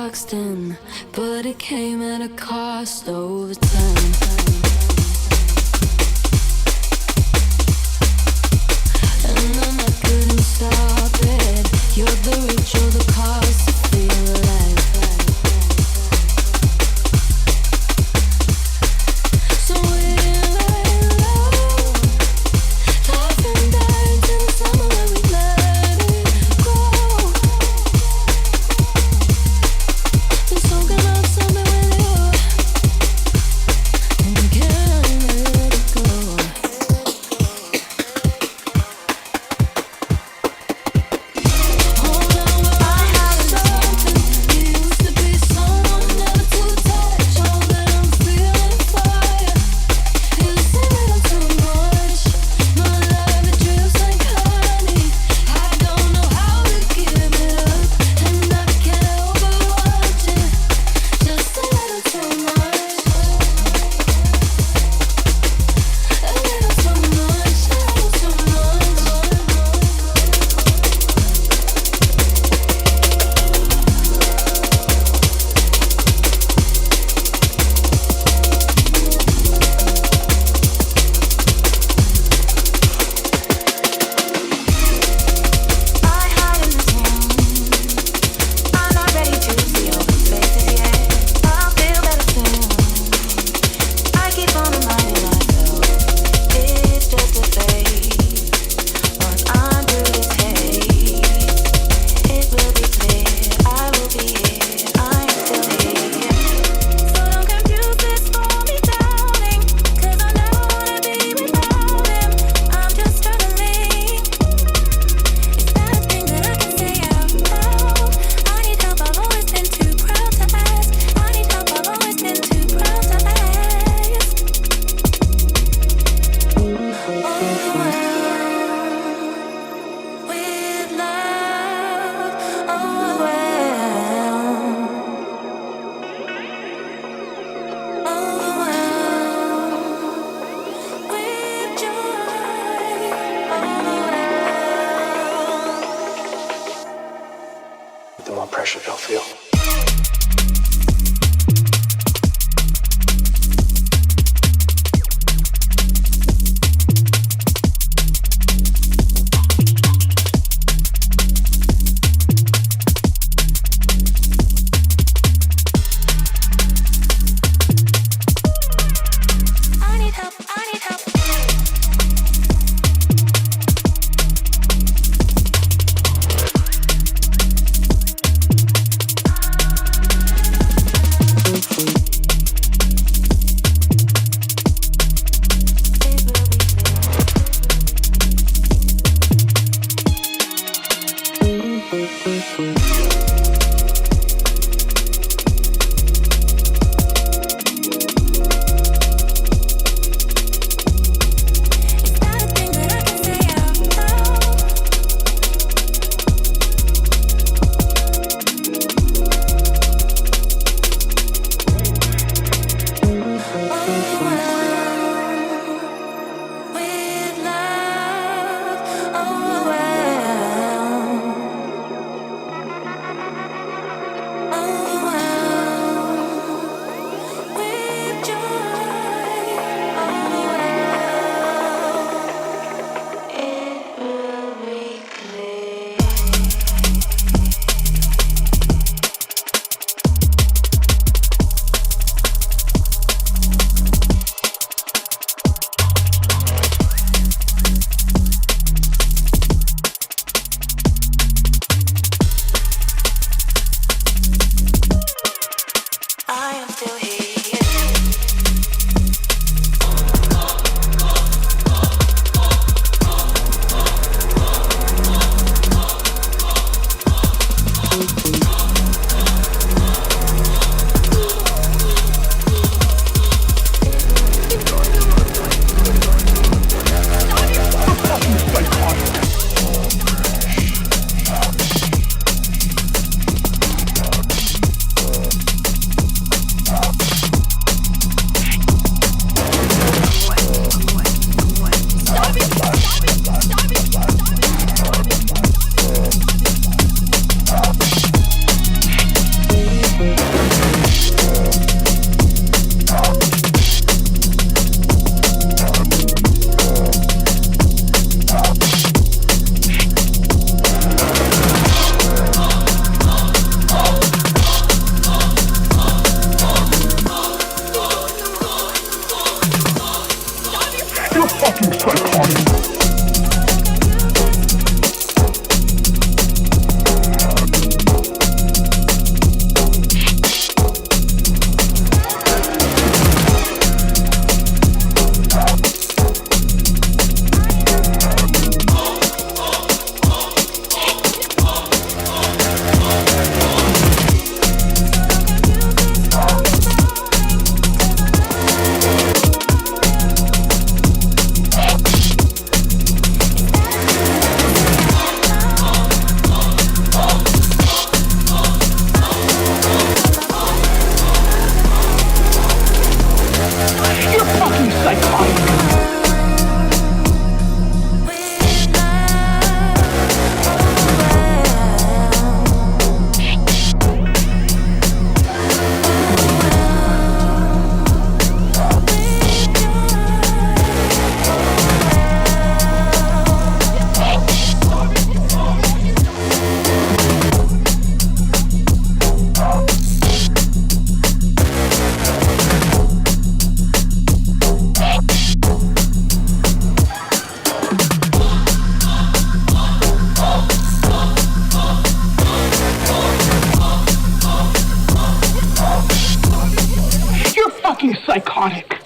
boxed in, but it came at a cost over time. And then I couldn't stop it. You're the reach or the cost to feel alive. So we're laying low, life and died in the summer when we let it go. Been soaking up something with you, and we can't let it go. Hold on, we're psychotic.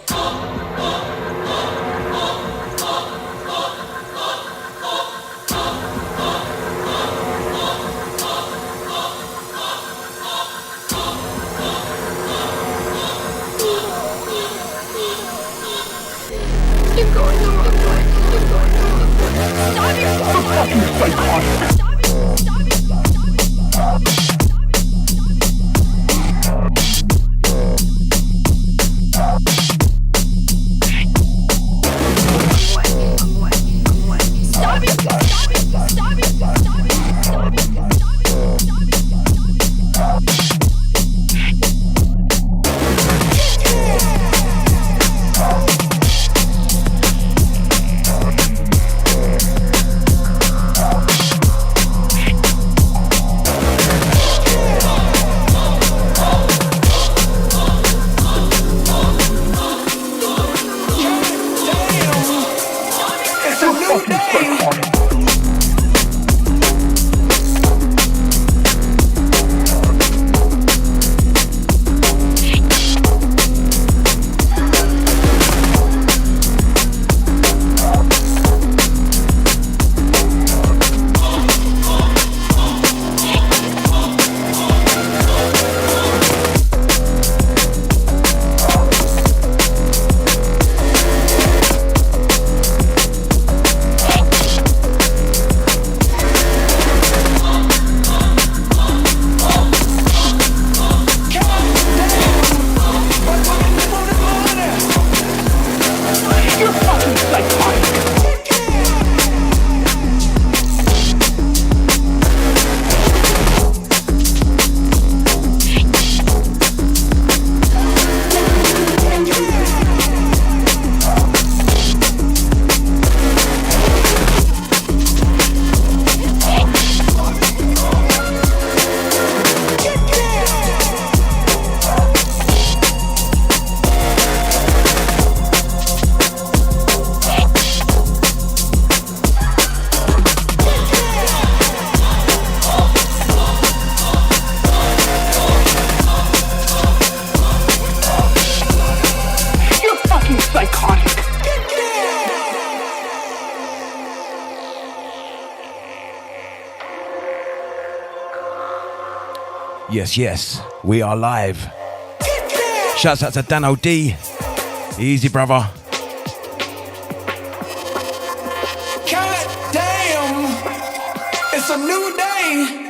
Yes, yes, we are live. Shouts out to Dan O.D. Easy, brother. God damn, it's a new day.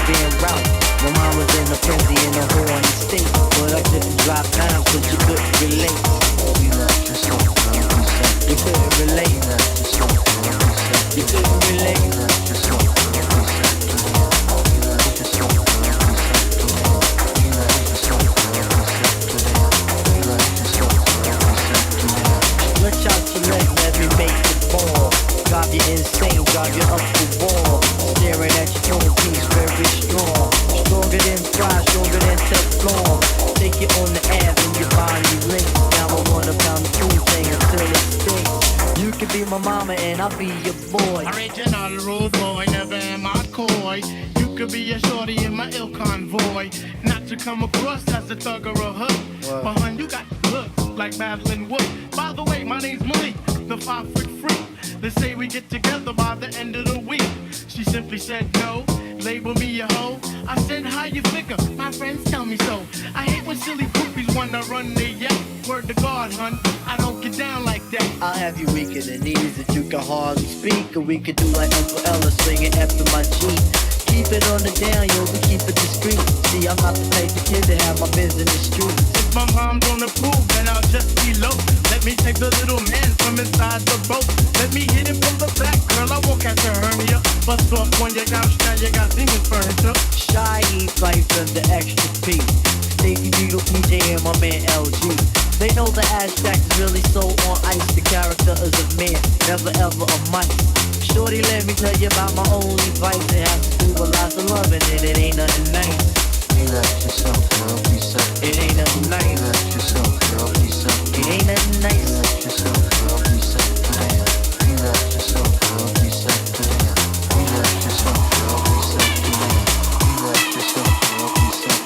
being route. My mom was in a frenzy in a horny state, but I couldn't drop down cause you couldn't relate. You couldn't relate. You couldn't relate. Stretch out your legs, let me make it fall. Drive you insane, drive you up the wall. Staring at your own piece, very strong. Stronger than fry, stronger than Teflon. Take it on the app and your body links. Now I wanna pound the food thing until it stinks. You can be my mama and I'll be your boy. Original rude boy, never am I coy. You could be a shorty in my ill convoy. Not to come across as a thug or a hood. But hun, you got looks like Madeline Wood. By the way, my name's Malik, the 5-foot freak. They say we get together by the end of the week. She simply said no, label me a hoe. I said how you figure, my friends tell me so. I hate when silly groupies wanna run their yap. Word to God, hun, I don't get down like that. I'll have you weak in the knees that you can hardly speak. Or we could do like Uncle Ella swinging after my Jeep. Keep it on the down, yo, we keep it discreet. See, I'm not the type of kid to have my biz in the street. If my mom don't approve, then I'll just be low. Let me take the little man from inside the boat. Let me hit him from the back, girl, I won't catch a hernia. Bust off when you couch, now you got singing furniture. Shy fight from the extra P. Stacey Beetle, PJ, and my man LG. They know the hashtag is really so on ice. The character is a man, never ever a mic. Shorty, let me tell you about my only vice. It has to do with lots of loving and it ain't nothing nice. Relax yourself, girl, be safe. It ain't nothing nice. Relax yourself, girl, be safe. It ain't nothing nice. Relax yourself, girl, be safe. Relax yourself, girl, be safe. Relax yourself, girl, be safe. Relax yourself, girl, be safe.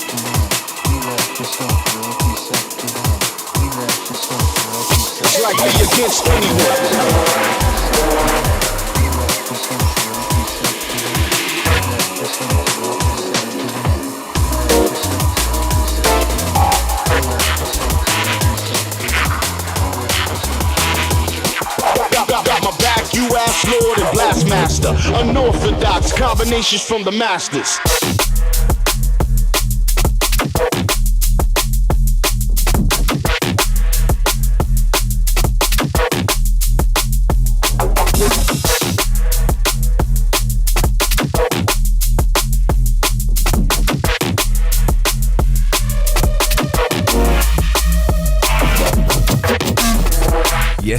Relax yourself, girl, be safe. Relax yourself, girl, be safe. It's like me against anyone. Got my back, you ass lord and blastmaster. Unorthodox combinations from the masters.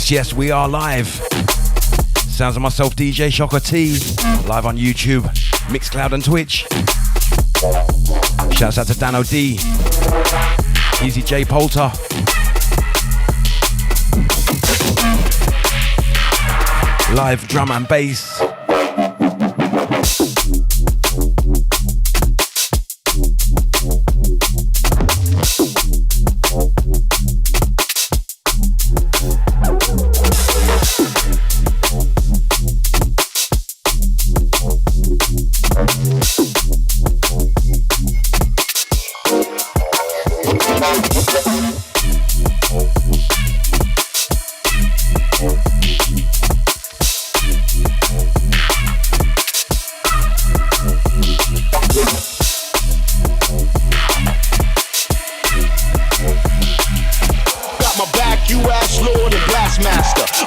Yes, we are live. Sounds of myself, DJ Shocker T, live on YouTube, Mixcloud and Twitch. Shouts out to Dan O.D, Easy J Poulter. Live drum and bass.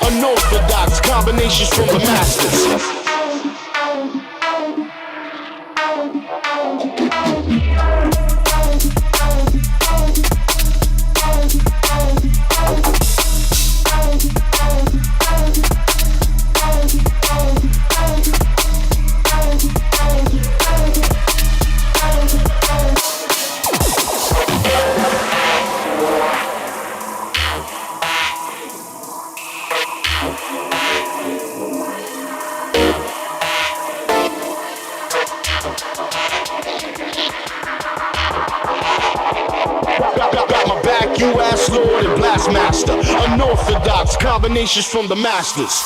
Unorthodox combinations from the masters. Unorthodox combinations from the masters.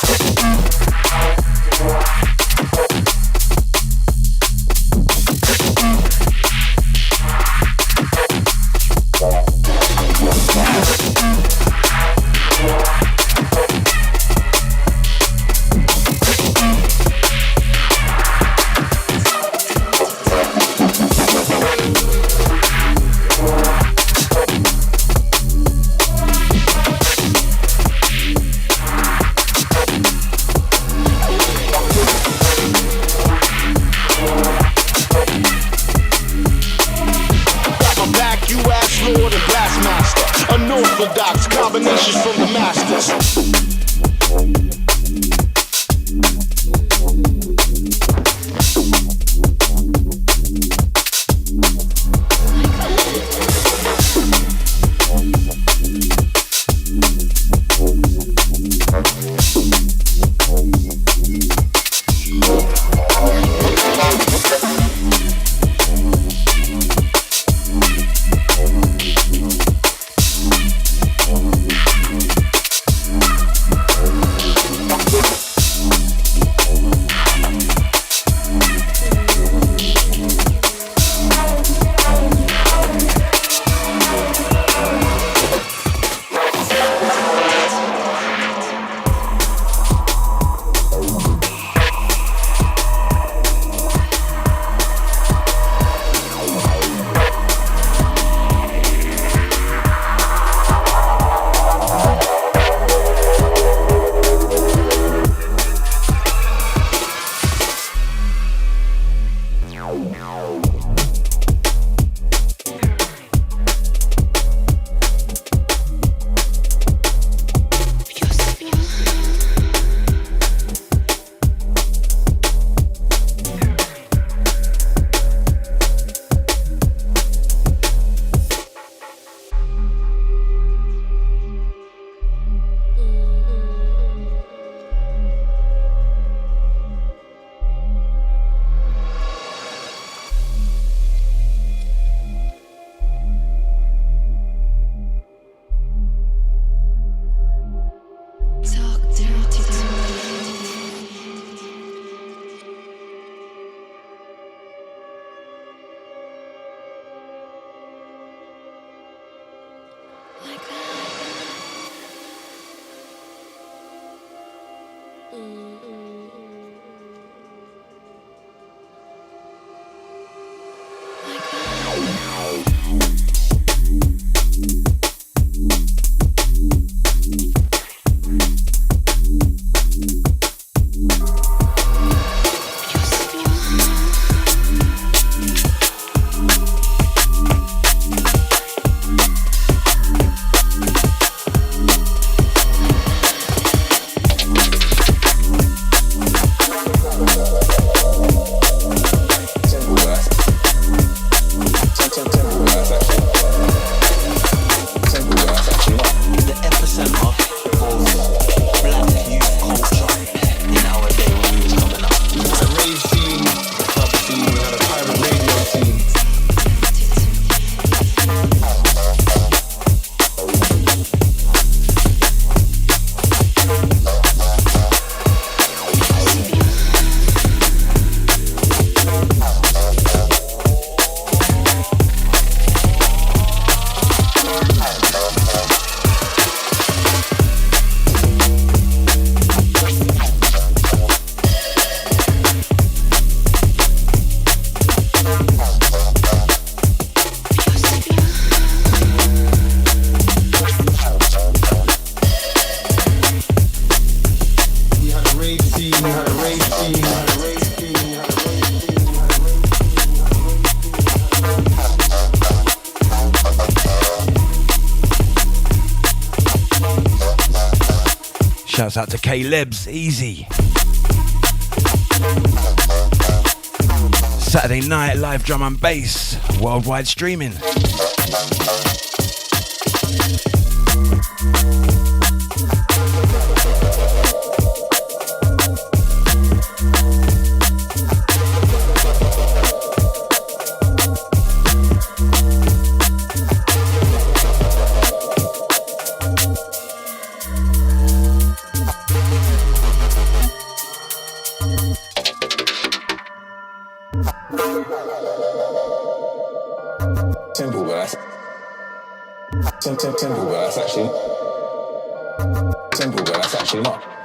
unorthodox combinations from the masters. Shouts out to K-Lebs, easy. Saturday night, live drum and bass, worldwide streaming.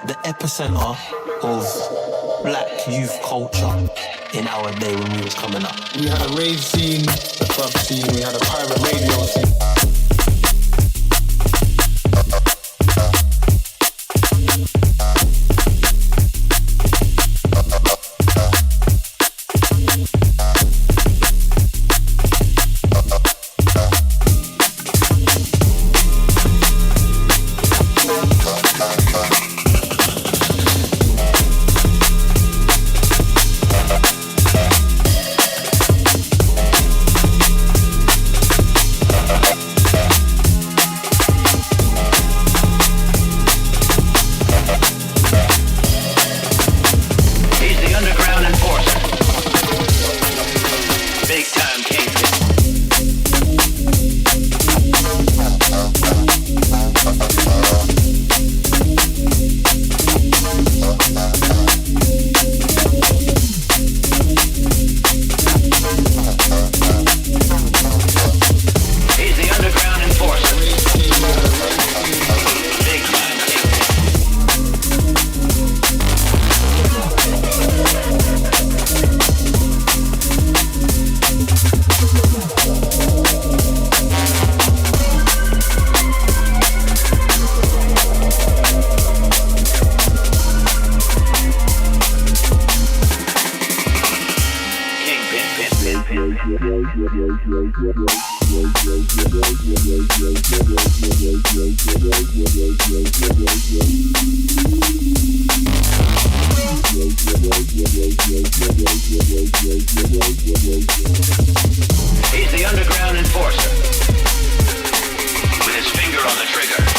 The epicenter of black youth culture in our day when we was coming up. We had a rave scene, a club scene, we had a pirate radio scene. He's the underground enforcer with his finger on the trigger.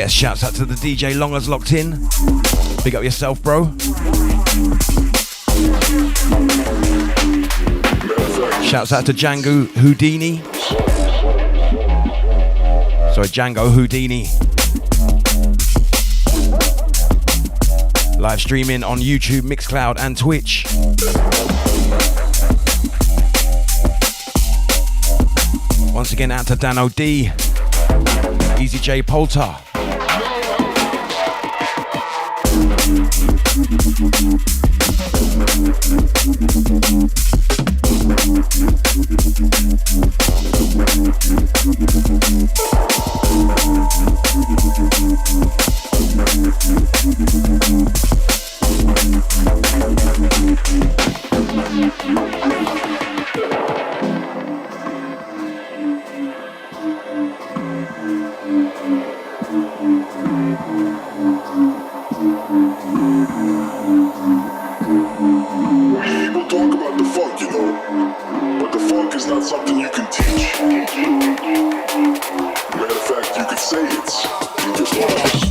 Yes, shouts out to the DJ Longers locked in. Big up yourself, bro. Shouts out to Django Houdini. Sorry, Django Houdini. Live streaming on YouTube, Mixcloud and Twitch. Once again out to Dan O.D. Easy J Polter. Talk It's not something you can teach. Matter of fact, you could say it's in your blood.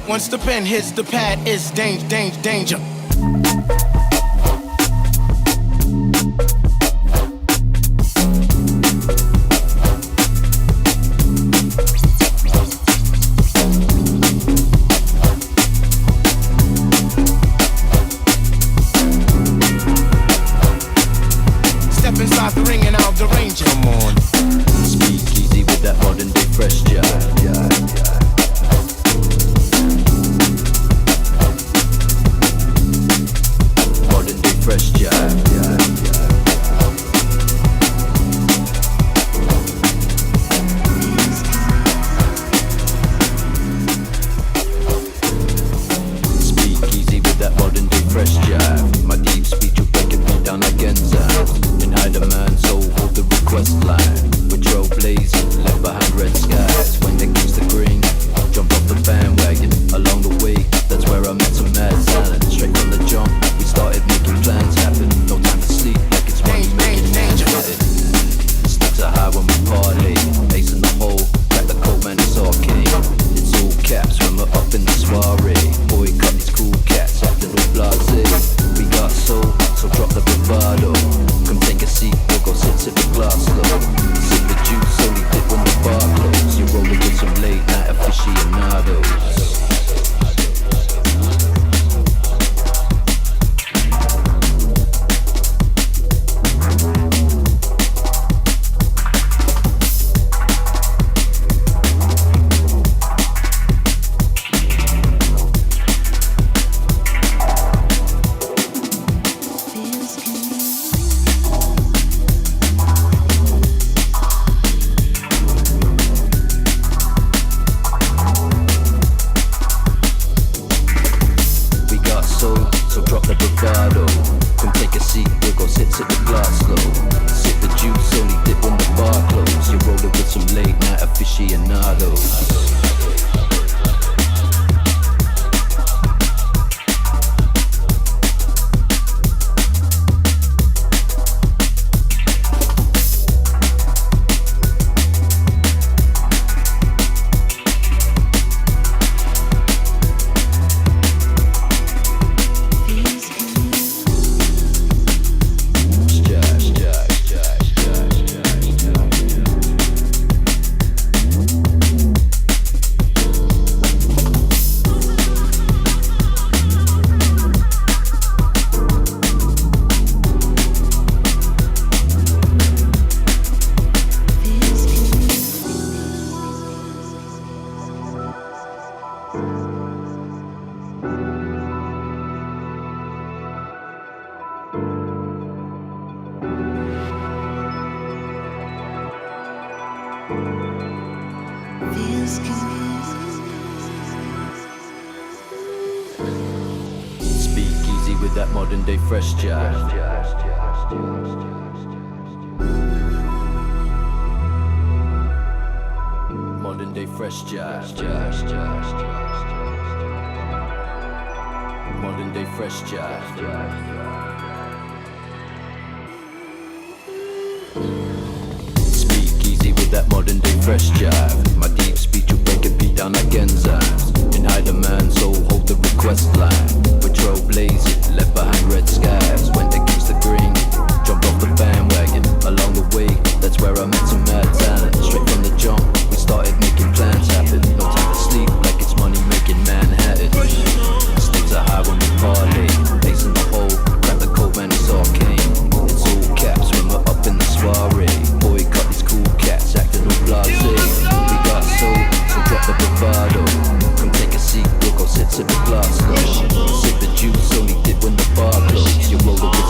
Once the pen hits the pad, it's danger, danger, danger. Step inside the ring and I'll derange it. Come on. Speak easy with that modern day fresh jive. Modern day fresh jive. Speak easy with that modern day fresh jive. My deep speech will break it me down like enzymes. And hide a man's soul, hold the request line. With trailblazing, left behind red skies. When they gives the green, jump off the bandwagon. Along the way, that's where I met some mad talent. Straight from the jump, we started making plans happen. No time to sleep, like it's money making man's cutting. Stakes are high when we parlay. Ace in the hole, like the cold man, it's arcade. It's all caps when we're up in the soiree. Boy, cut these cool cats, acting all blasé. We got soul, so drop the bravado. Come take a seat, we'll go sit the glass low. Sip the juice, only dip when the bar close. You rolling with some late night aficionados. Speak easy with that modern day fresh jive. Modern day fresh jive. Modern day fresh jive. With that modern day fresh jive. My deep speech will break a beat down like enzymes. And hide a man's soul, hold the request line. With trailblazing, left behind red skies. When they gives the green, jump off the bandwagon. Along the way, that's where I met some mad talent. Straight from the jump, we started making plans happen. No time to sleep, like it's money making Manhattan. Stakes are high when we parlay. Ace in the hole, grab the cold man, it's arcane. It's all caps when we're up in the soiree. Boy, cut these cool cats, acting all blasé. We got soul, so drop the bravado. Come take a seat, we'll go sit the glass low. Sip the juice, only dip when the bar close. You roll it with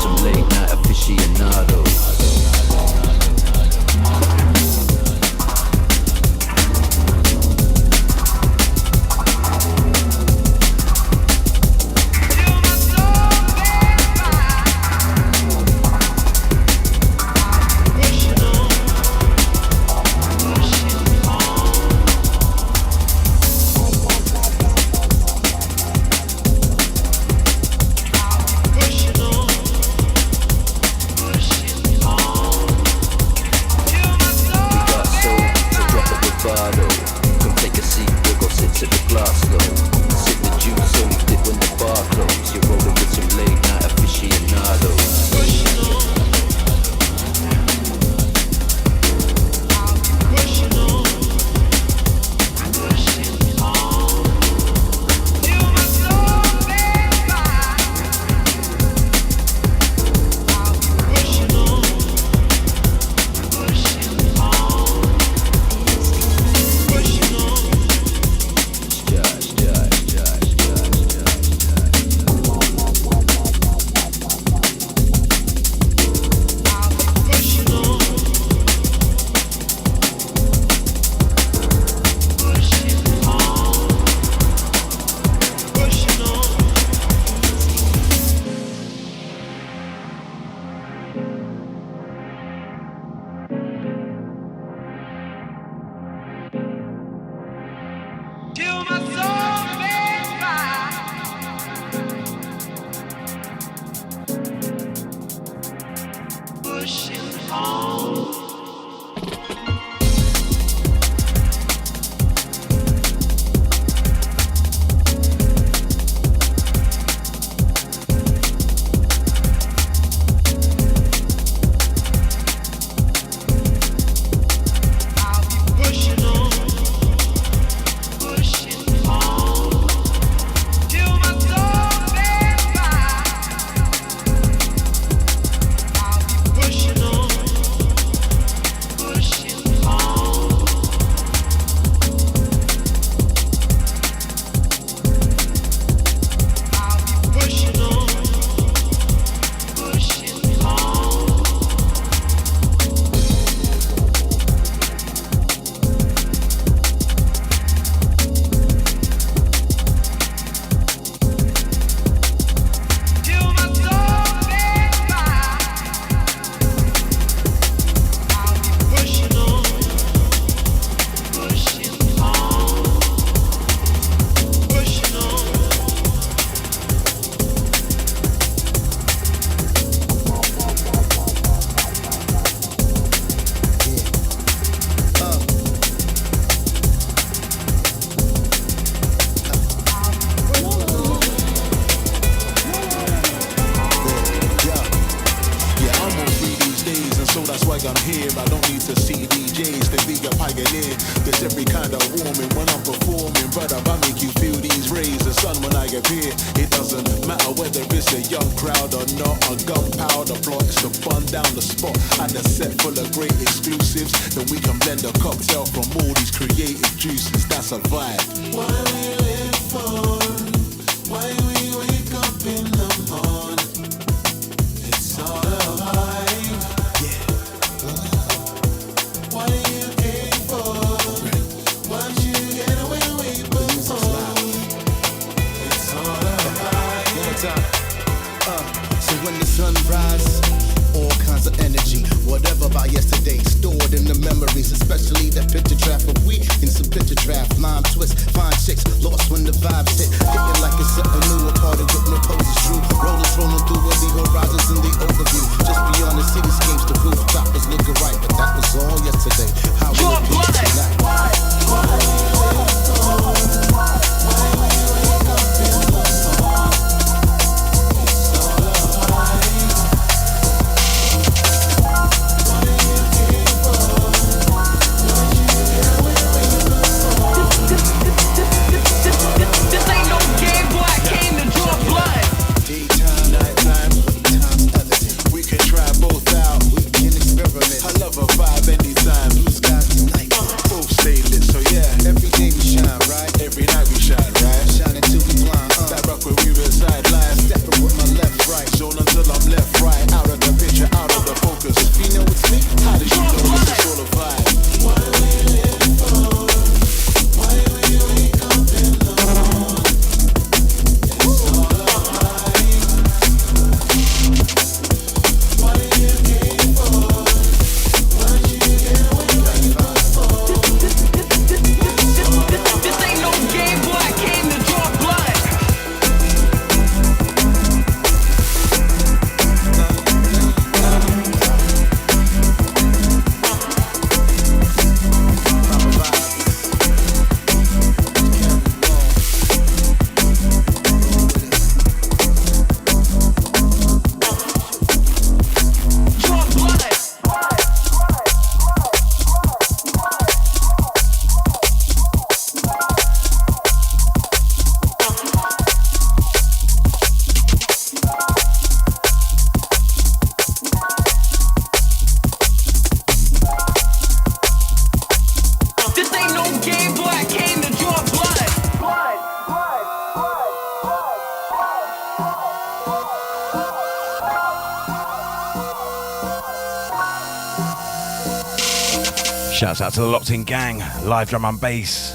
Shouts out to the Locked In Gang, live drum and bass,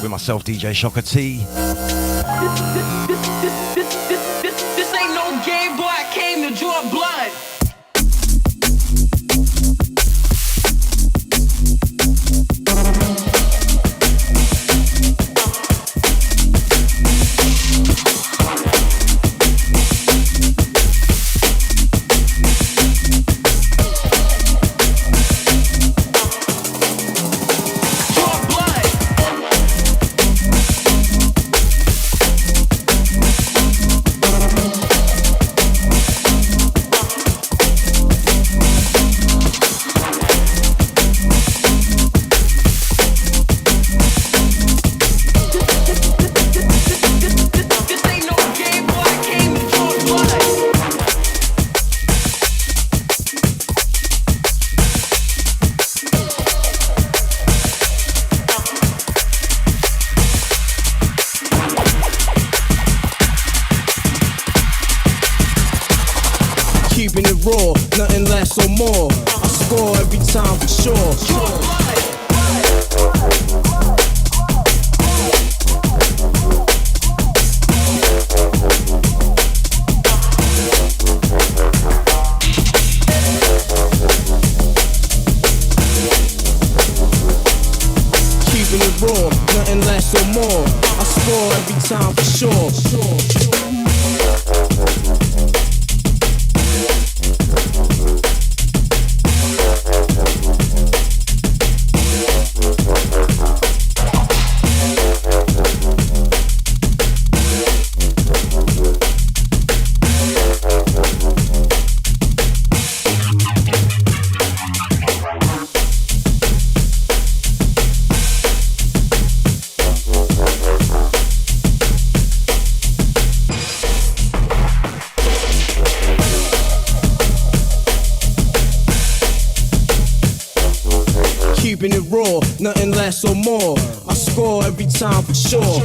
with myself, DJ Shocker T. This ain't no game, boy, I came to draw blood. raw, nothing less or more. I score every time for sure. Keeping it raw, nothing less or more. I score every time for sure. Keeping it raw, nothing less or more. I score every time for sure.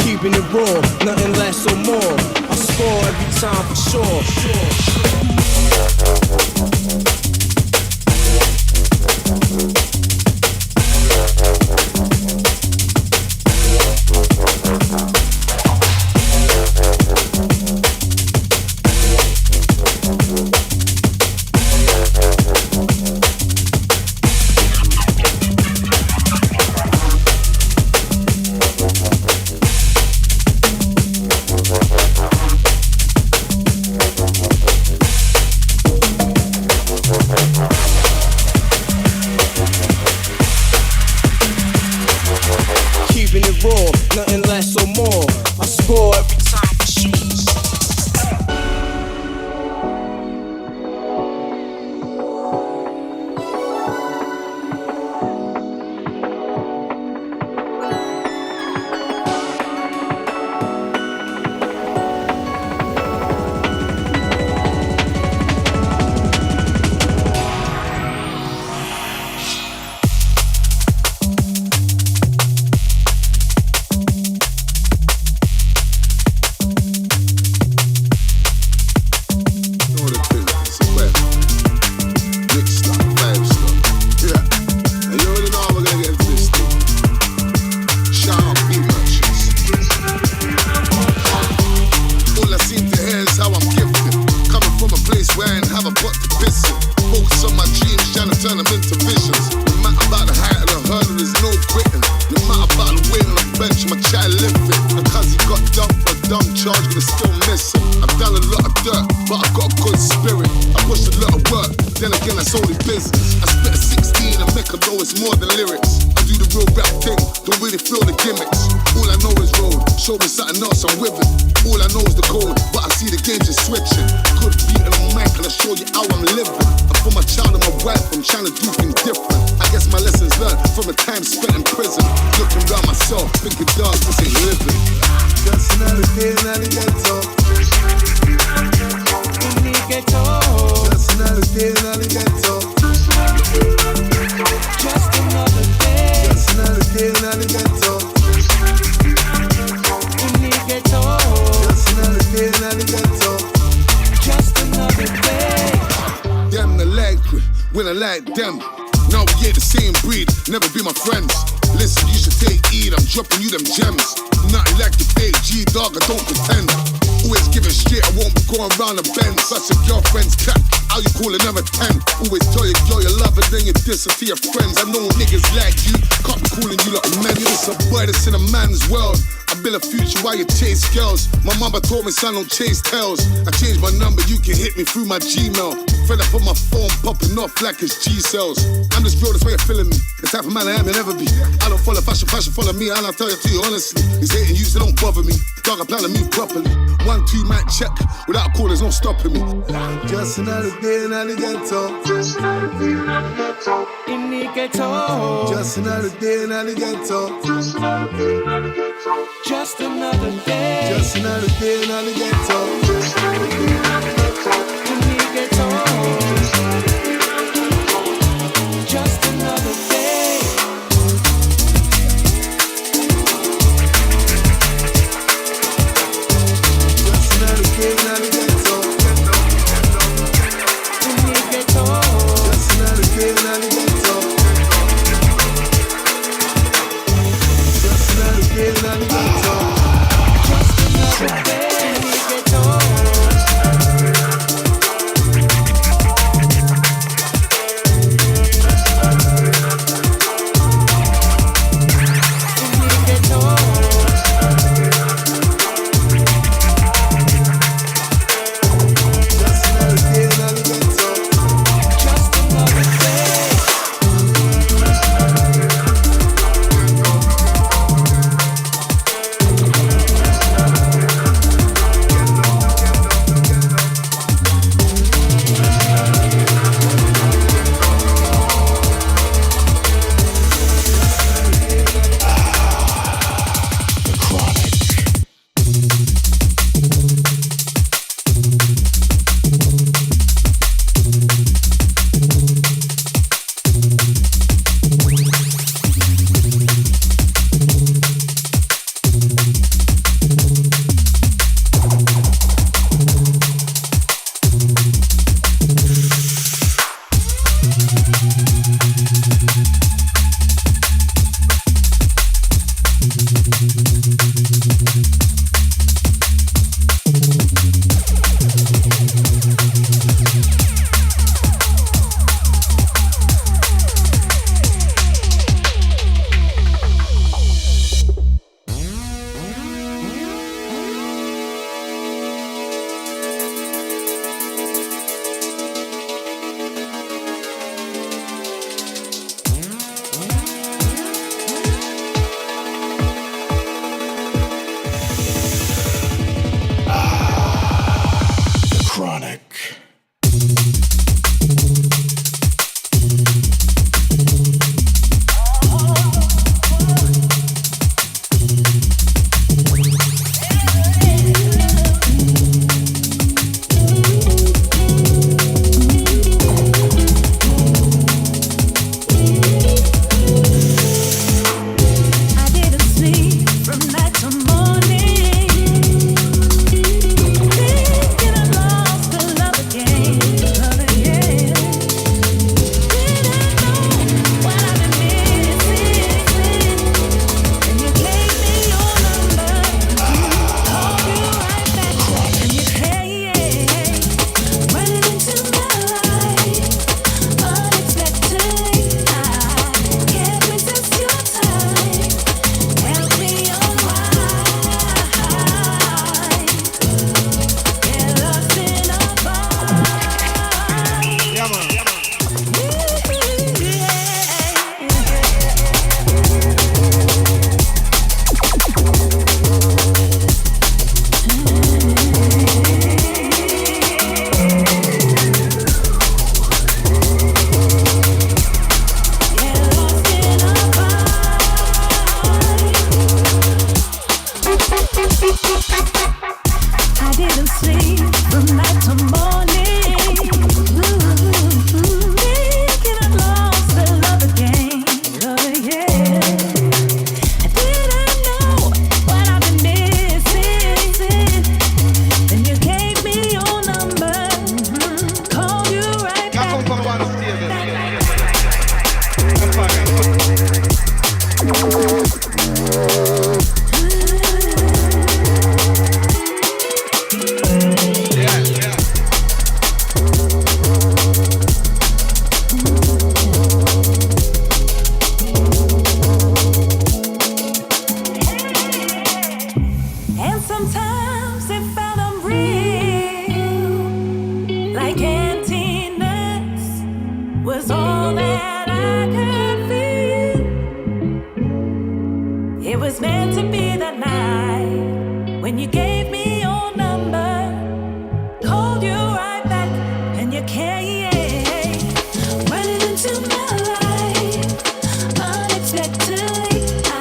Keeping it raw, nothing less or more. I score every time for sure. Keeping it raw, nothing less or more. I score every time for sure. To your friends, I know niggas like you can't be calling you like a man. You're just a boy that's in a man's world. I build a future while you chase girls. My mama told me, son, don't chase tails. I changed my number, you can hit me through my Gmail. Fed up on my phone, popping off like it's G-cells. I'm just real, this way you're feeling me. The type of man I am, you'll never be. I don't follow fashion follow me, and I'll tell you to you honestly. It's hating you, so don't bother me. Dog, I plan to move properly. 1-2 mic check, without a call, there's no stopping me. Just another day in the ghetto. In the ghetto. Just another day in the ghetto. Just another day. Just another day in the ghetto. In the ghetto. Just another day. Just another day in the ghetto. In the ghetto. Just another day in the ghetto. Just another day in the ghetto. Just another day in the ghetto. Sometimes it felt unreal, like emptiness was all that I could feel. It was meant to be that night when you gave me your number, called you right back, and you came running into my life unexpectedly. I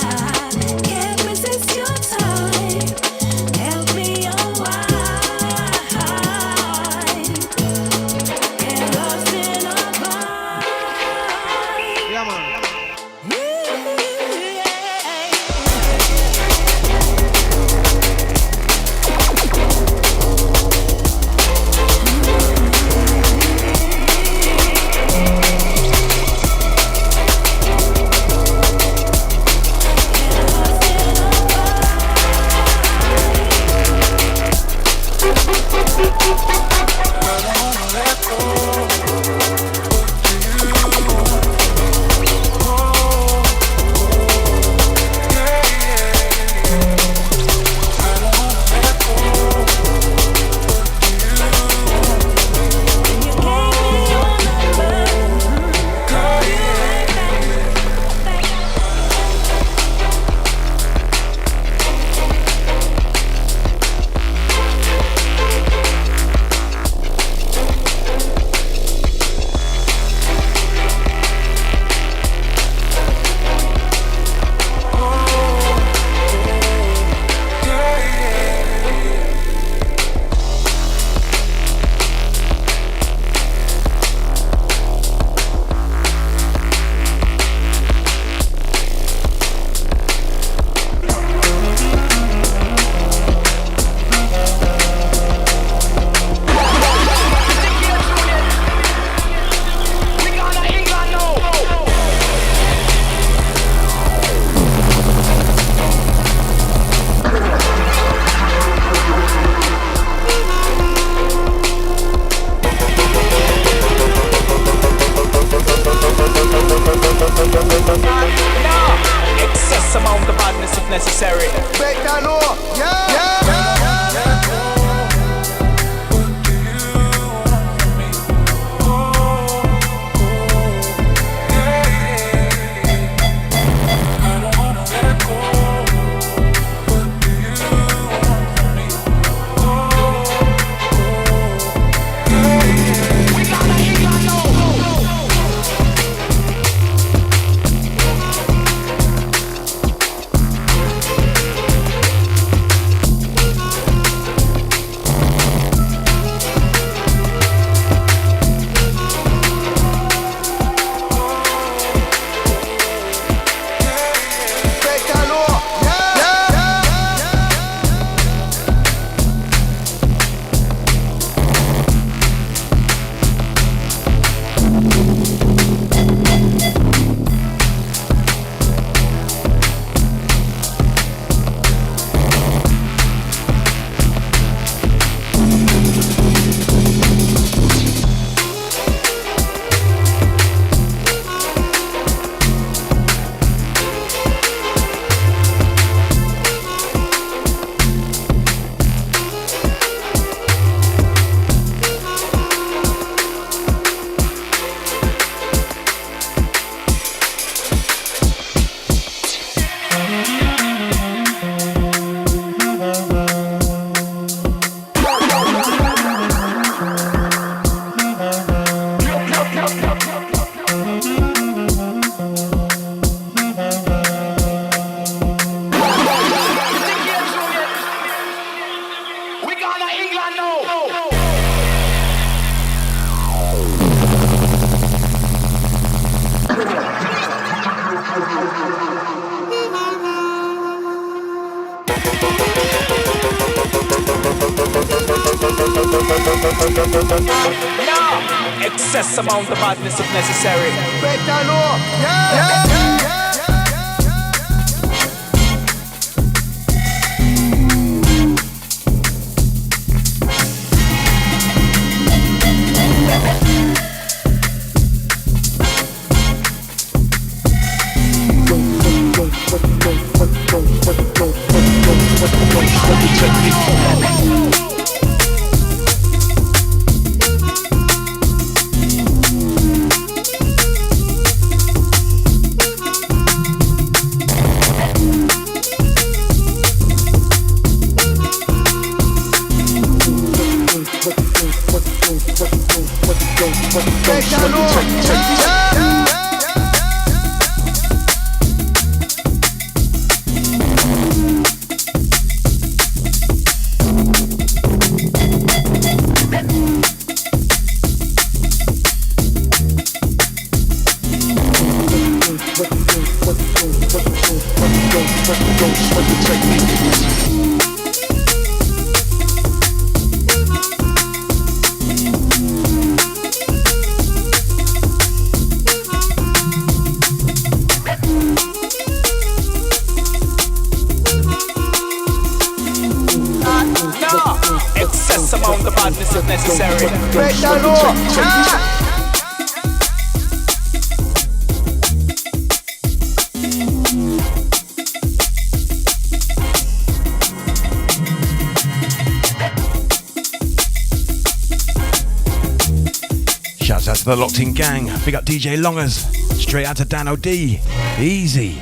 can't resist your time. Help me unwind. Get lost in our vibe. Yeah, man. Excess amount of badness if necessary. Make that know. Yeah. No, excess amount of badness if necessary. Better know. Yeah. Check technique. Excess amount of badness if necessary. Break the law. Shouts out to the locked in gang. Big up DJ Longers. Straight out to Dan O.D. Easy.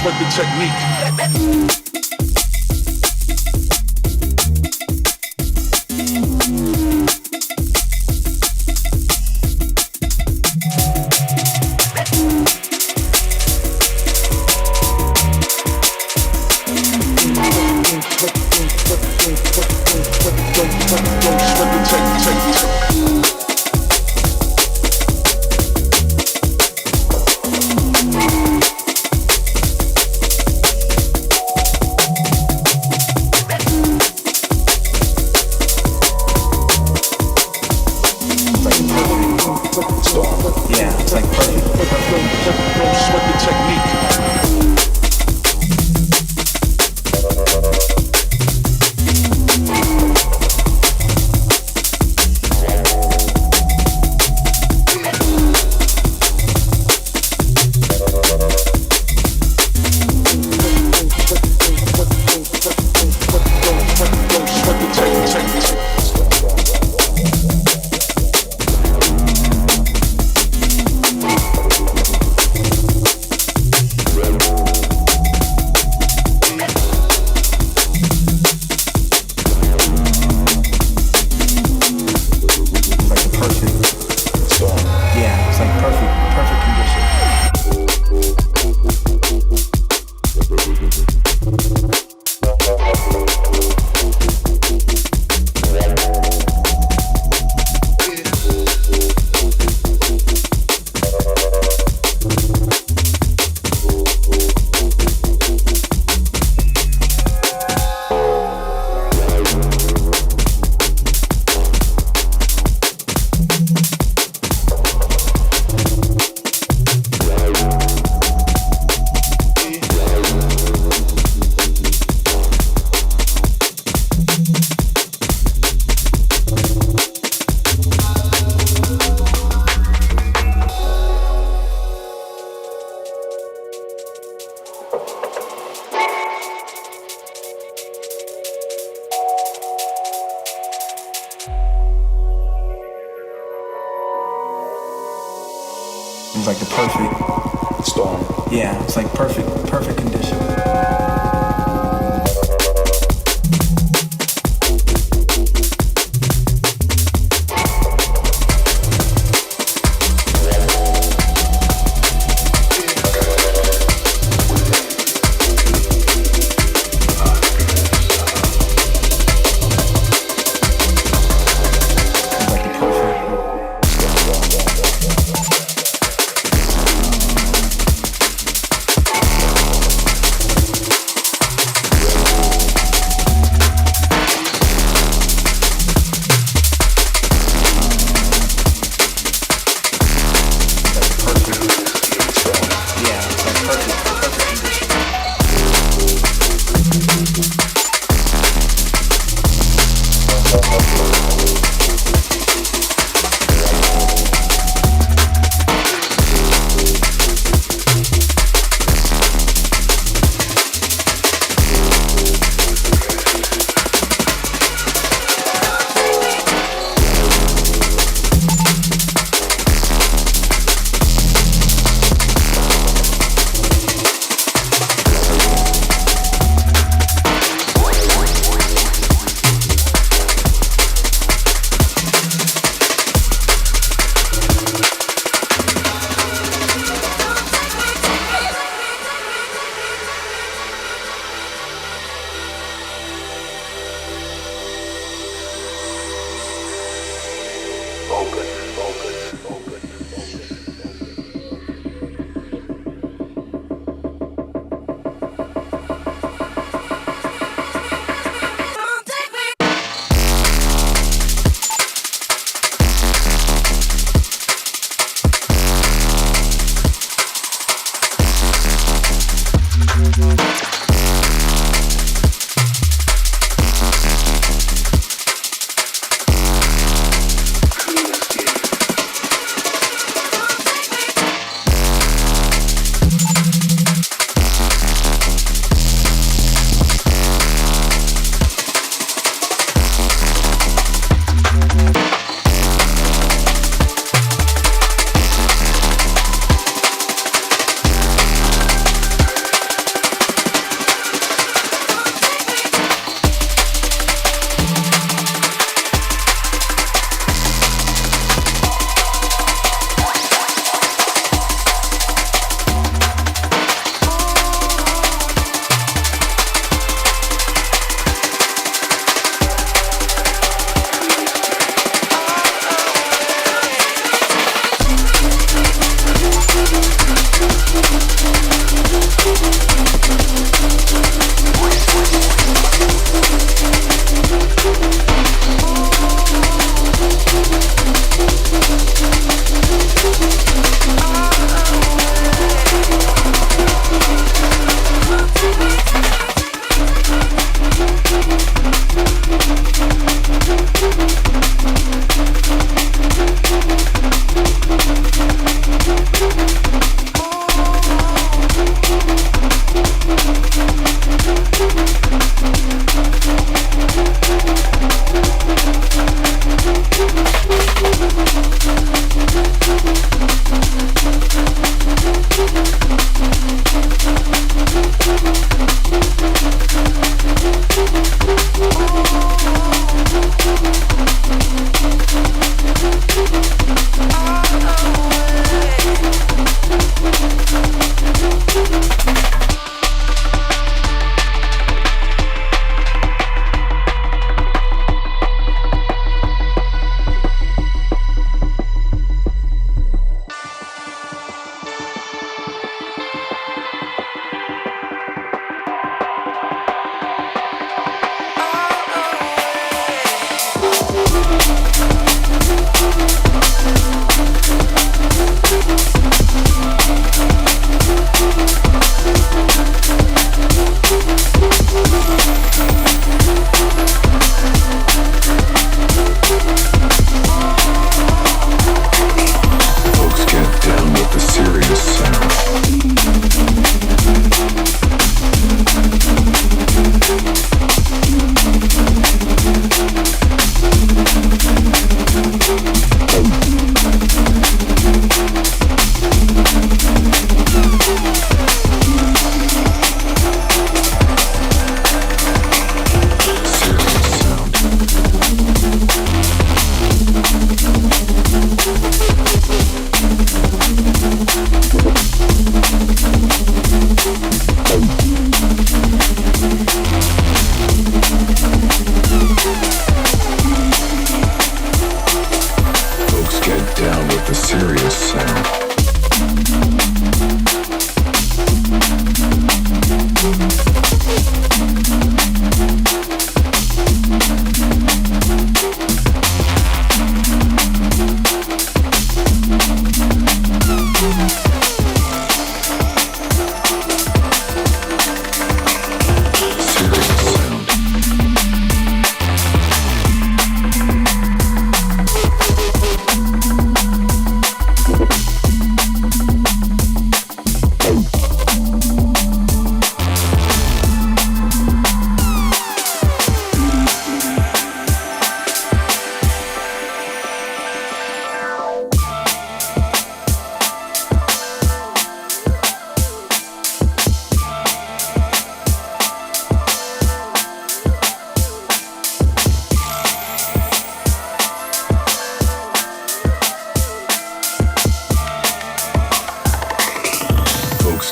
Sweat the technique. It was like the perfect storm. Yeah, it's like perfect condition.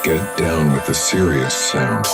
get down with the serious sound.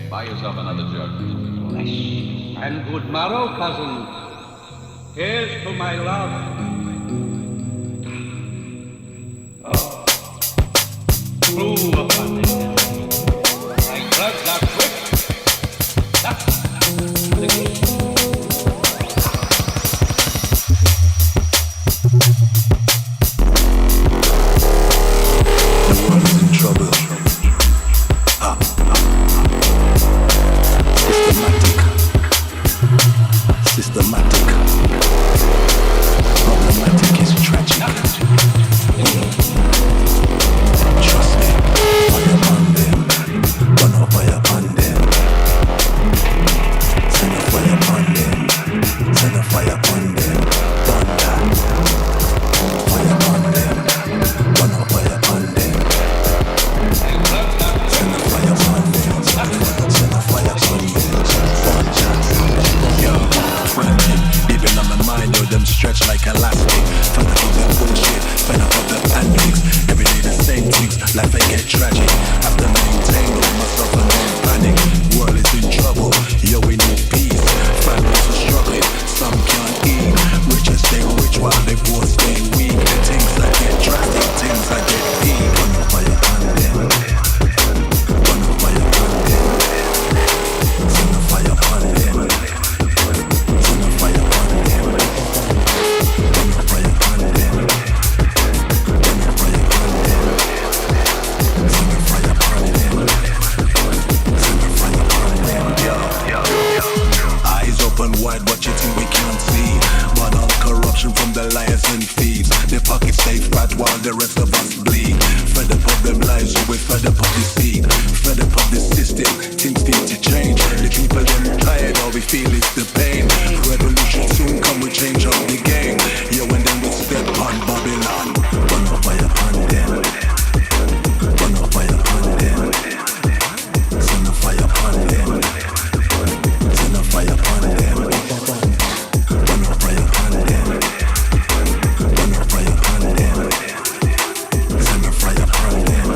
Buy yourself another jug. Flesh and good marrow, cousin. Here's to my love. Oh. Prove upon it. My drugs are quick. That's the key. The world is in trouble. Systematic. Problematic is tragic. Trust me. Fire upon them. Run up fire upon them. Send a fire upon them. Send a fire upon them. Thunder. Fire upon them. Run up fire upon them. Send a fire upon them. Send a fire upon them. Thunder. Yo, frantic. Deep in my mind, yo, them stretch like elastic. Fed up of that bullshit. Fed up of the antics. Every day the same things. Life I get tragic. Have to maintain all myself and don't panic. World is in trouble. Yo, we need peace. Families are struggling. Some can't eat. Riches stay rich while they poor stay weak. Things that get drastic. Things that get deep. Run up fire on them. Run up fire on them. Send a fire on them. Send a fire on them. Run up fire on them. Run up fire on them. Send a fire on them. Send a fire on them. Eyes open wide, what you think we can't see? But all corruption from the liars and thieves. The pockets stay fat while the rest of us bleed. Fed up of them lies, so we fed up of the seed. Fed up of the system, things need to change. The people them tired, all we feel is the pain. Revolution soon come, we change up the game. Yo, and then we step on Babylon. Run up fire on them. Run up fire on them. Send a fire on them. Send a fire on them. Run up fire on them. Run up fire on them. Send a fire on them. Send a fire on them.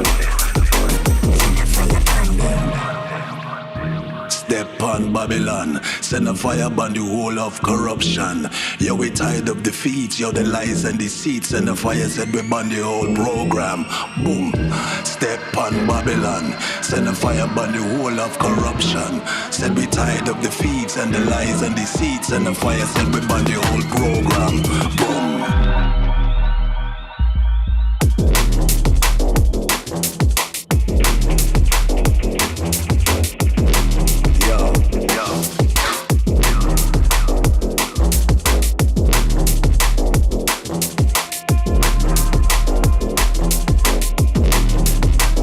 Step on Babylon. Send a fire on the whole of corruption. Yo, we tired of defeats. Yo, the lies and deceits. And the fire said we burn the whole program. Boom. Step on Babylon. Send a fire on the whole of corruption. Said we tired of defeats and the lies and deceits. And the fire said we burn the whole program. Boom.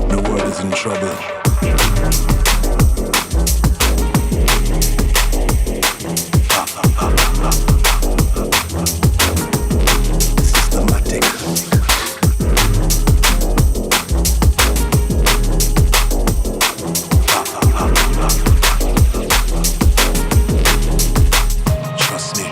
The world is in trouble. Systematic. Trust me.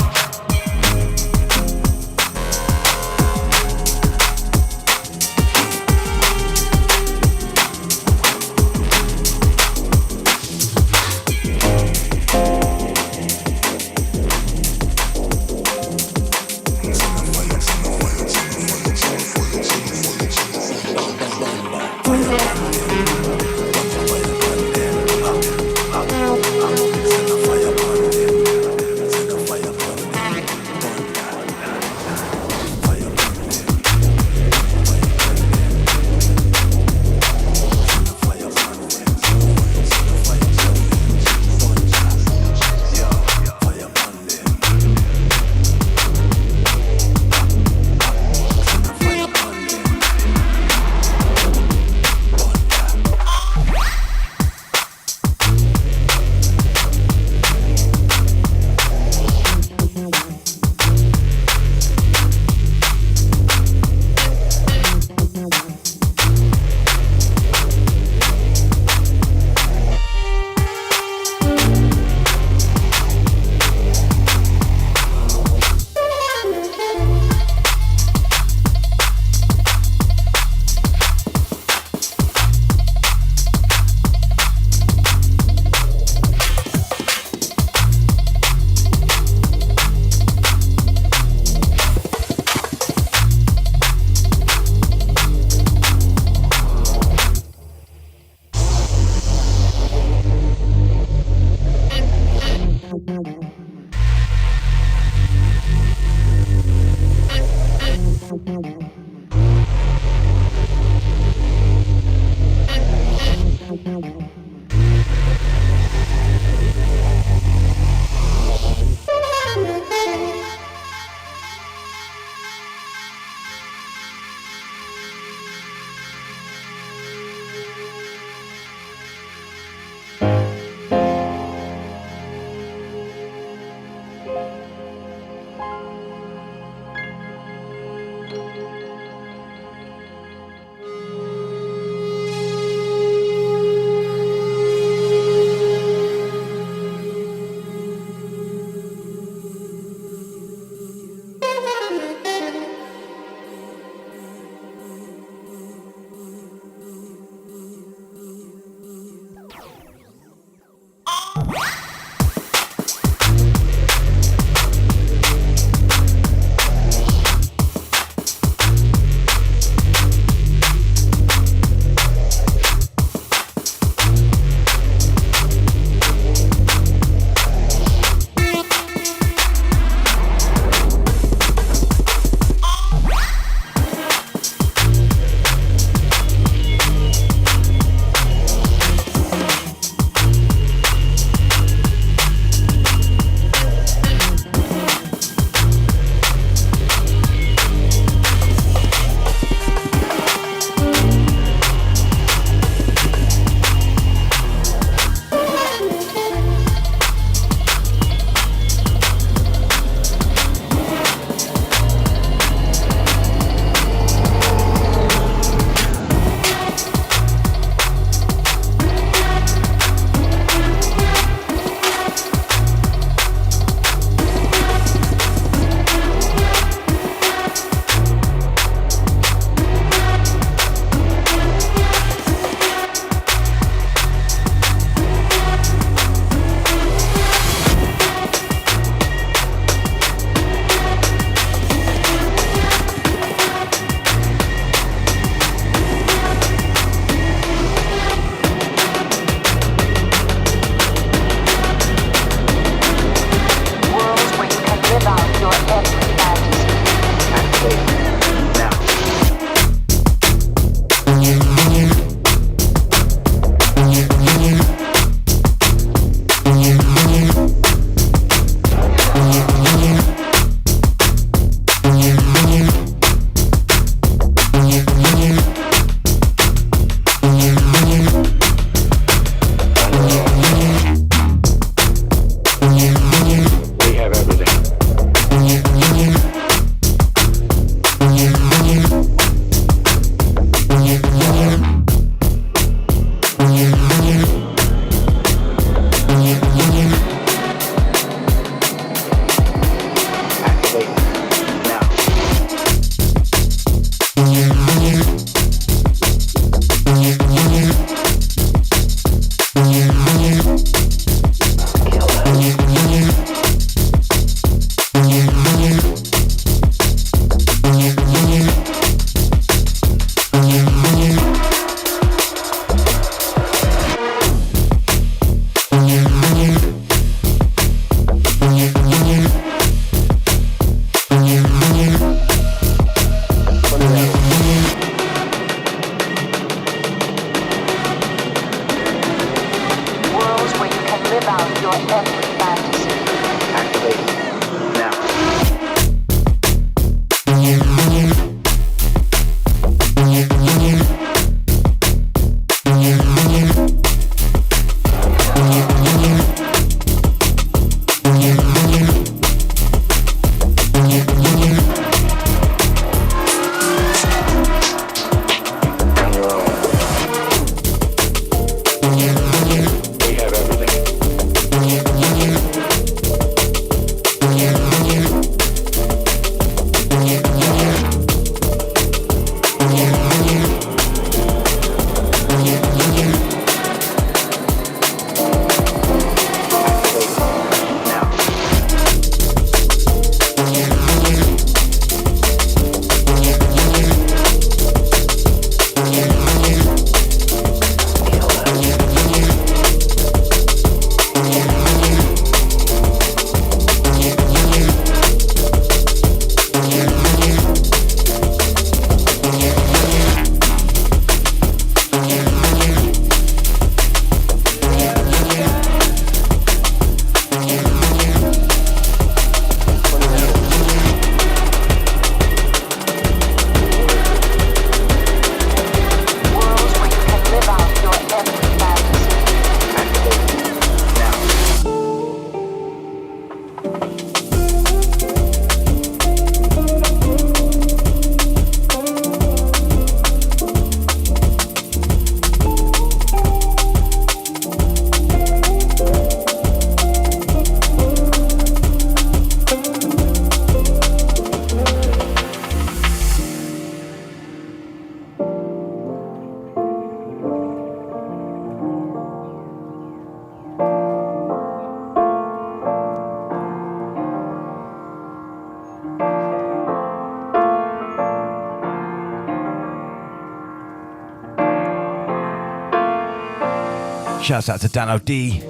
Shouts out to Dano D.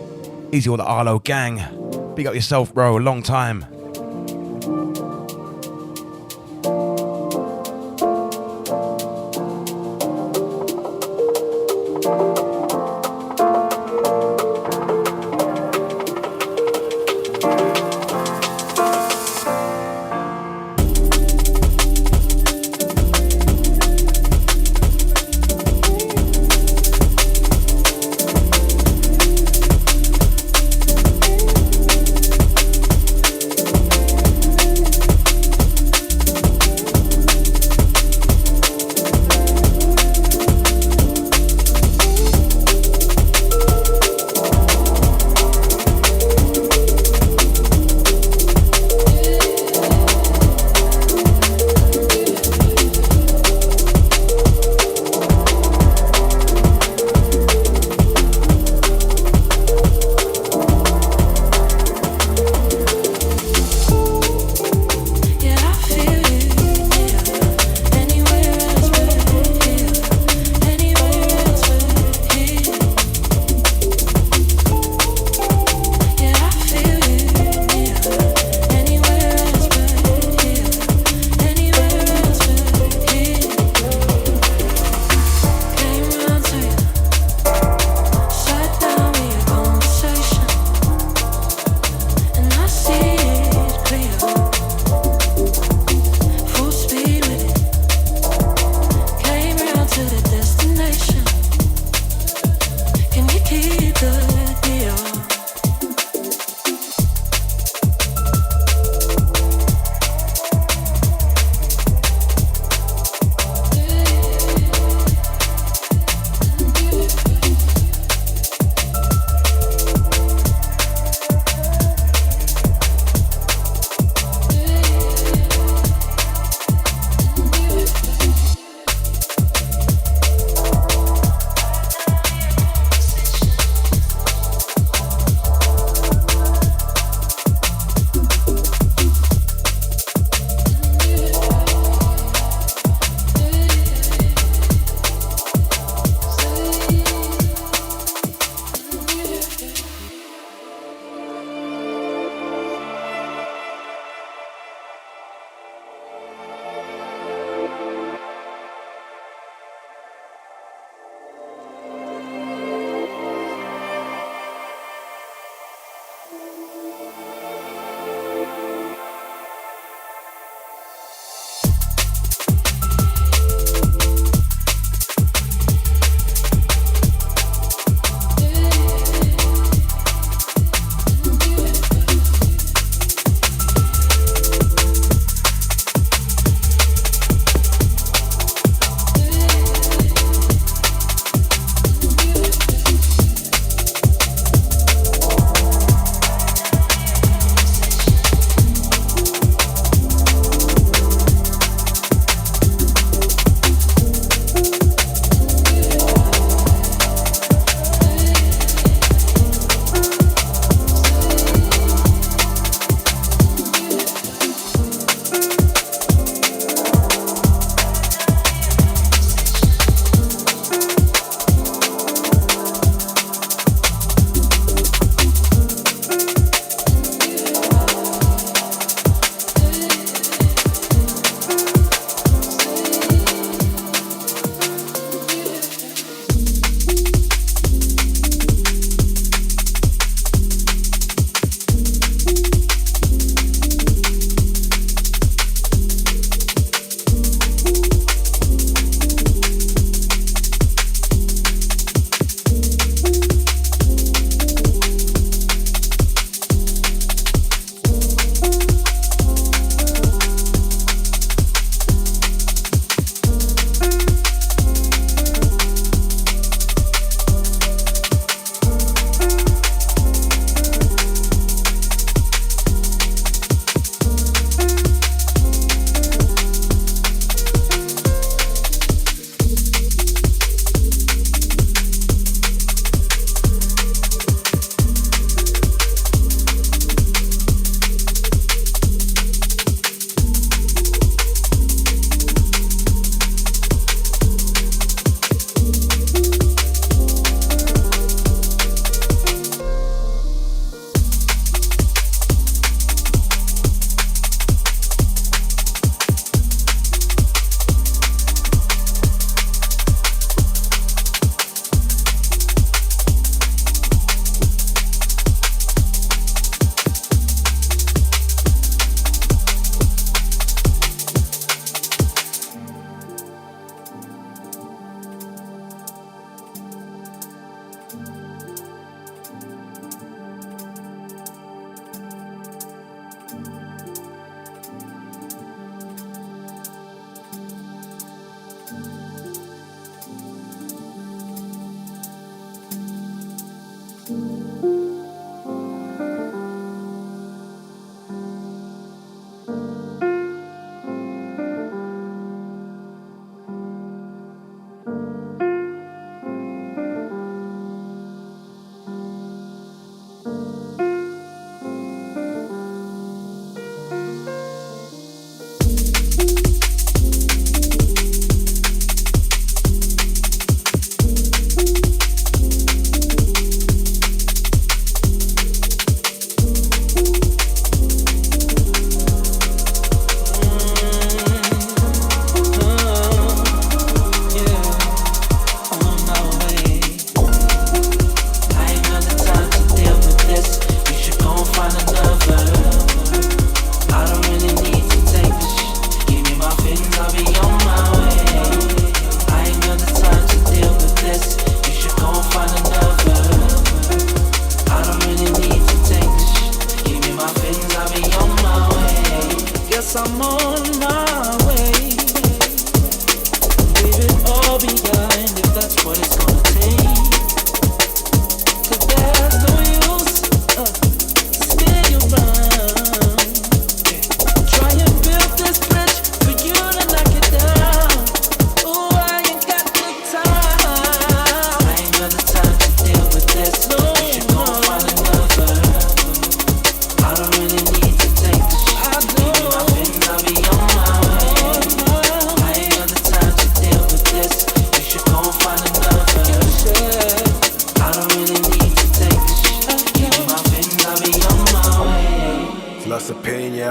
Easy all the Arlo gang. Big up yourself, bro. Long time.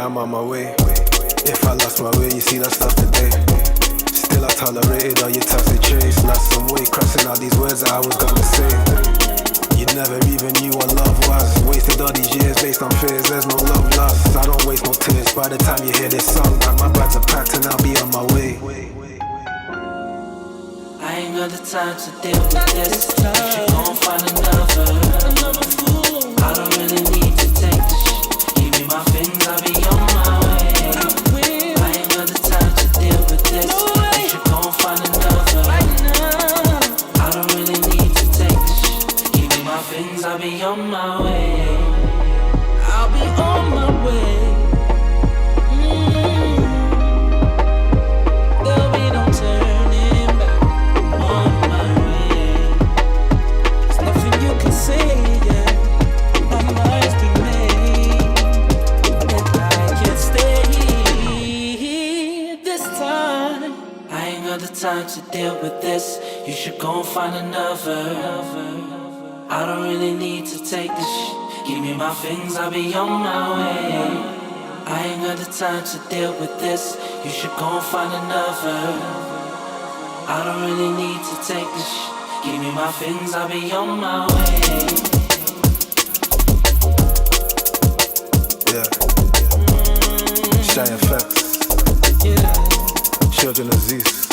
yeah, I'm on my way. If I lost my way, you see that stuff today. Still I tolerated all your toxic traits. Lost some weight, crossing out these words that I was gonna say. You never even knew what love was. Wasted all these years based on fears, there's no love lost. I don't waste no tears by the time you hear this song. But my bags are packed and I'll be on my way. I ain't got the time to deal with this. You should go and find another fool. I don't really need to take the shit. Give me my things, I'll be on my way. I ain't got the time to deal with this. You should go and find another. I don't really need to take the shit. Give me my things, I'll be on my way. I'll be on my way. There'll be no turning back. On my way. There's nothing you can say, yeah. My mind's been made that I can stay this time. I ain't got the time to deal with this. You should go and find another. I don't really need to take this shit. Give me my things, I'll be on my way. I ain't got the time to deal with this. You should go and find another. I don't really need to take this shit. Give me my things, I'll be on my way. Yeah. Shy effects. Yeah. Children of Zeus.